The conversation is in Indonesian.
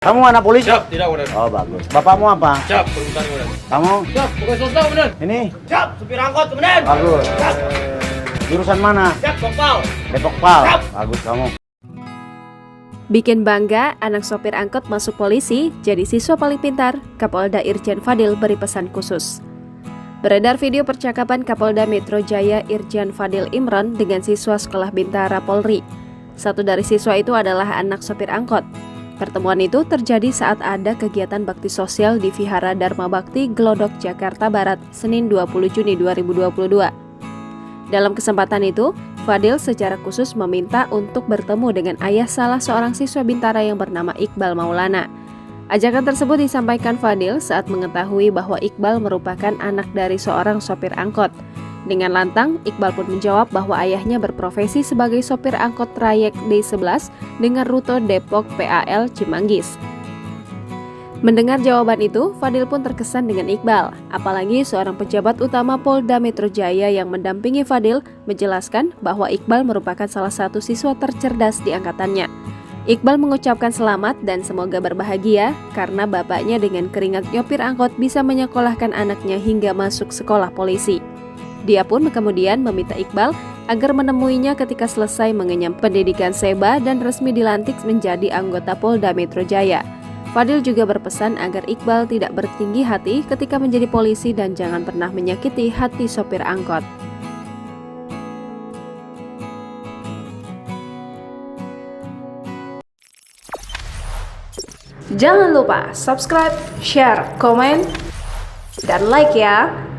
Kamu anak polisi? Siap, tidak komandan. Oh bagus. Bapakmu apa? Siap, permintaan komandan. Kamu? Siap, pokoknya swasta komandan. Ini? Siap, supir angkot komandan. Bagus. Siap, Jurusan mana? siap, Bokpal. Depok Pal. Siap. Bagus kamu. Bikin bangga, anak sopir angkot masuk polisi, jadi siswa paling pintar, Kapolda Irjen Fadil beri pesan khusus. Beredar video percakapan Kapolda Metro Jaya Irjen Fadil Imran dengan siswa Sekolah Bintara Polri. Satu dari siswa itu adalah anak sopir angkot. Pertemuan itu terjadi saat ada kegiatan bakti sosial di Vihara Dharma Bakti, Glodok, Jakarta Barat, Senin 20 Juni 2022. Dalam kesempatan itu, Fadil secara khusus meminta untuk bertemu dengan ayah salah seorang siswa Bintara yang bernama Iqbal Maulana. Ajakan tersebut disampaikan Fadil saat mengetahui bahwa Iqbal merupakan anak dari seorang sopir angkot. Dengan lantang, Iqbal pun menjawab bahwa ayahnya berprofesi sebagai sopir angkot trayek D11 dengan rute Depok PAL Cimanggis. Mendengar jawaban itu, Fadil pun terkesan dengan Iqbal. Apalagi seorang pejabat utama Polda Metro Jaya yang mendampingi Fadil menjelaskan bahwa Iqbal merupakan salah satu siswa tercerdas di angkatannya. Iqbal mengucapkan selamat dan semoga berbahagia karena bapaknya dengan keringat nyopir angkot bisa menyekolahkan anaknya hingga masuk sekolah polisi. Dia pun kemudian meminta Iqbal agar menemuinya ketika selesai mengenyam pendidikan SEBA dan resmi dilantik menjadi anggota Polda Metro Jaya. Fadil juga berpesan agar Iqbal tidak bertinggi hati ketika menjadi polisi dan jangan pernah menyakiti hati sopir angkot. Jangan lupa subscribe, share, komen, dan like ya!